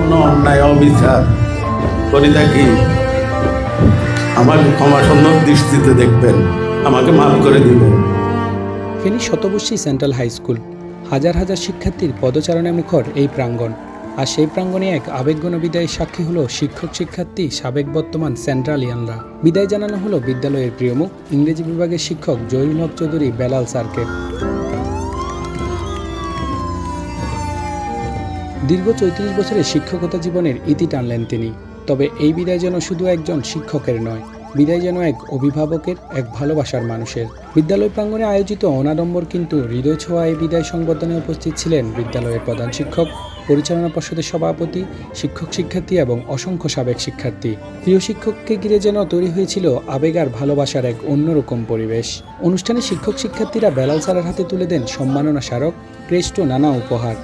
কোনো অন্যায় অবিচার করে থাকি, আমাকে ক্ষমাসুন্দর দৃষ্টিতে দেখবেন, আমাকে মাফ করে দিবেন। ফেনী শতবর্ষী সেন্ট্রাল হাই স্কুল, হাজার হাজার শিক্ষার্থীর পদচারণে মুখর এই প্রাঙ্গণ। আর সেই প্রাঙ্গণে এক আবেগঘন বিদায়ের সাক্ষী হলো শিক্ষক শিক্ষার্থী সাবেক বর্তমান সেন্ট্রালিয়ানরা। বিদায় জানানো হলো বিদ্যালয়ের প্রিয়মুখ ইংরেজি বিভাগের শিক্ষক জহিরুল হক চৌধুরী বেলাল স্যারকে। দীর্ঘ ৩৪ বছরের শিক্ষকতা জীবনের ইতি টানলেন তিনি। তবে এই বিদায় যেন শুধু একজন শিক্ষকের নয়, বিদায় যেন এক অভিভাবকের, এক ভালোবাসার মানুষের। বিদ্যালয় প্রাঙ্গণে আয়োজিত অনাডম্বর কিন্তু হৃদয় ছোঁয়া এই বিদায় সংবর্ধনে উপস্থিত ছিলেন বিদ্যালয়ের প্রধান শিক্ষক, পরিচালনা পর্ষদের সভাপতি, শিক্ষক শিক্ষার্থী এবং অসংখ্য সাবেক শিক্ষার্থী। প্রিয় শিক্ষককে ঘিরে যেন তৈরি হয়েছিল আবেগ আর ভালোবাসার এক অন্যরকম পরিবেশ। অনুষ্ঠানে শিক্ষক শিক্ষার্থীরা বেলাল স্যারের হাতে তুলে দেন সম্মাননা স্মারক, ক্রেস্ট ও নানা উপহার।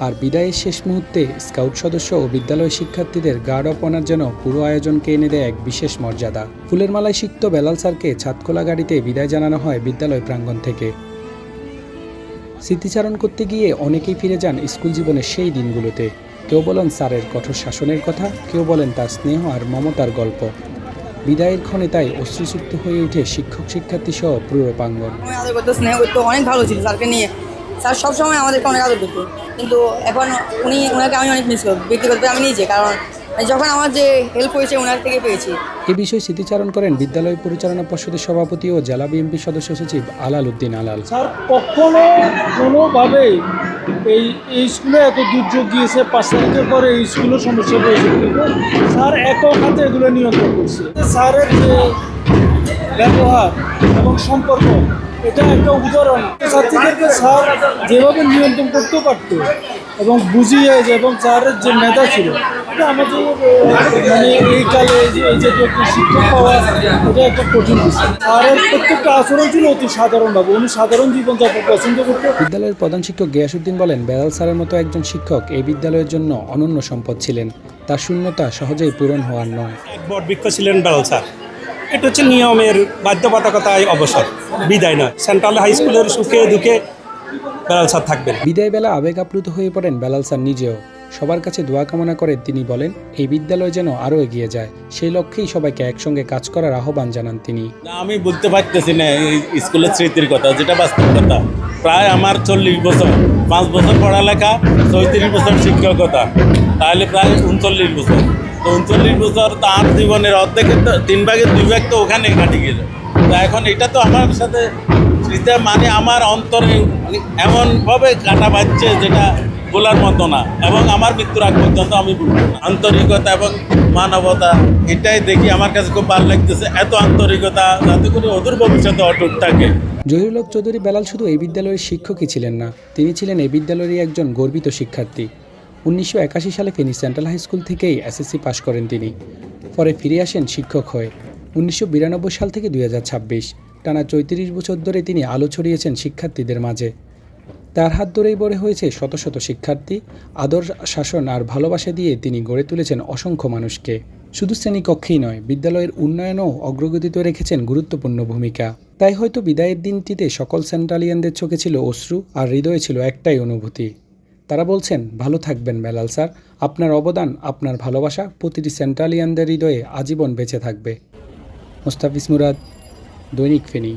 আর বিদায়ের শেষ মুহূর্তে স্কাউট সদস্য ও বিদ্যালয় শিক্ষার্থীদের গার্ড অফ অনার যেন পুরো আয়োজনকে এনে দেয় এক বিশেষ মর্যাদা। ফুলের মালায় সিক্ত বেলাল স্যারকে ছাদখোলা গাড়িতে বিদায় জানানো হয় বিদ্যালয় প্রাঙ্গণ থেকে। স্মৃতিচারণ করতে গিয়ে অনেকেই ফিরে যান স্কুল জীবনের সেই দিনগুলোতে। কেউ বলেন স্যারের কঠোর শাসনের কথা, কেউ বলেন তার স্নেহ আর মমতার গল্প। বিদায়ের ক্ষণে তাই অশ্রুসিক্ত হয়ে ওঠে শিক্ষক শিক্ষার্থী সহ পুরো প্রাঙ্গণ। আদর করতো, স্নেহ করতো, অনেক ভালো ছিল স্যারকে নিয়ে। স্যার সবসময় আমাদেরকে অনেক আদর করতো, কিন্তু এখন ওনাকে আমি অনেক মিস করব ব্যক্তিগতভাবে আমি নিজে, কারণ যখন আমার যে হেল্প হয়েছে ওনার থেকে পেয়েছি। এ বিষয়ে স্মৃতিচারণ করেন বিদ্যালয় পরিচালনা পর্ষদের সভাপতি ও জেলা বিএনপি সদস্য সচিব আলাল উদ্দিন আলাল। স্যার কখনো কোনোভাবেই এই স্কুলে এত দুর্যোগ গিয়েছে, 5 তারিখের পরে এই স্কুলের সমস্যা হয়েছে, কিন্তু স্যার একক হাতে এগুলো নিয়ন্ত্রণ করছে। স্যারের যে ব্যবহার এবং সম্পর্ক, এটা একটা উদাহরণ। ছাত্রীদেরকে স্যার যেভাবে নিয়ন্ত্রণ করতে পারত এবং বুঝিয়ে এবং স্যারের যে মেধা ছিল, এটা আমাদের মানে এই কালে এই যে একটা শিক্ষক পাওয়া, এটা একটা কঠিন বিষয়। স্যারের প্রত্যেকটা আচরণ ছিল অতি সাধারণভাবে, উনি সাধারণ জীবনযাপন পছন্দ করতেন। বিদ্যালয়ের প্রধান শিক্ষক গিয়াসউদ্দিন বলেন, বেলাল স্যারের মতো একজন শিক্ষক এই বিদ্যালয়ের জন্য অনন্য সম্পদ ছিলেন। তার শূন্যতা সহজেই পূরণ হওয়ার নয়। বটবৃক্ষ ছিলেন বেলাল স্যার। এটা হচ্ছে নিয়মের বাধ্যবাধকতায় অবসর, বিদায় নয়। সেন্ট্রাল হাই স্কুলের সুখে দুঃখে বেলাল স্যার থাকবেন। বিদায় বেলা আবেগ আপ্লুত হয়ে পড়েন বেলাল স্যার নিজেও। সবার কাছে দোয়া কামনা করে তিনি বলেন, এই বিদ্যালয় যেন আরও এগিয়ে যায়, সেই লক্ষ্যেই সবাইকে একসঙ্গে কাজ করার আহ্বান জানান তিনি। আমি বলতে পারতেছি না এই স্কুলের স্মৃতির কথা, যেটা বাস্তব কথা। প্রায় আমার 40 বছর, 5 বছর পড়ালেখা, 34 বছর শিক্ষকতা, তাহলে প্রায় 39 বছর। তো 39 বছর তার জীবনের অর্ধেকের 3 ভাগের 2 ভাগ তো ওখানে কাটি গেল। তো এখন এটা তো আমার সাথে স্মৃতি, মানে আমার অন্তরে এমনভাবে কাটা বাজছে যেটা বলার মতো না, এবং আমার মৃত্যুর আগ পর্যন্ত আমি বলবো না। আন্তরিকতা এবং মানবতা, এটাই দেখি আমার কাছে খুব ভালো লাগতেছে। এত আন্তরিকতা যাতে করে অদূর ভবিষ্যতে অটুট থাকে। জহিরুল হক চৌধুরী বেলাল শুধু এই বিদ্যালয়ের শিক্ষকই ছিলেন না, তিনি ছিলেন এই বিদ্যালয়েরই একজন গর্বিত শিক্ষার্থী। 1981 সালে ফেনী সেন্ট্রাল হাই স্কুল থেকেই এসএসসি পাশ করেন তিনি। পরে ফিরে আসেন শিক্ষক হয়ে। 1992 সাল থেকে 2026 টানা 34 বছর ধরে তিনি আলো ছড়িয়েছেন শিক্ষার্থীদের মাঝে। তার হাত ধরেই বড় হয়েছে শত শত শিক্ষার্থী। আদর, শাসন আর ভালোবাসা দিয়ে তিনি গড়ে তুলেছেন অসংখ্য মানুষকে। শুধু শ্রেণীকক্ষেই নয়, বিদ্যালয়ের উন্নয়নেও অগ্রগতিতে রেখেছেন গুরুত্বপূর্ণ ভূমিকা। তাই হয়তো বিদায়ের দিনটিতে সকল সেন্ট্রালিয়ানদের চোখে ছিল অশ্রু আর হৃদয়ে ছিল একটাই অনুভূতি। তারা বলছেন, ভালো থাকবেন বেলাল স্যার, আপনার অবদান, আপনার ভালোবাসা প্রতিটি সেন্ট্রালিয়ানদের হৃদয়ে আজীবন বেঁচে থাকবে। মোস্তাফিজ মুরাদ, দৈনিক ফেনী।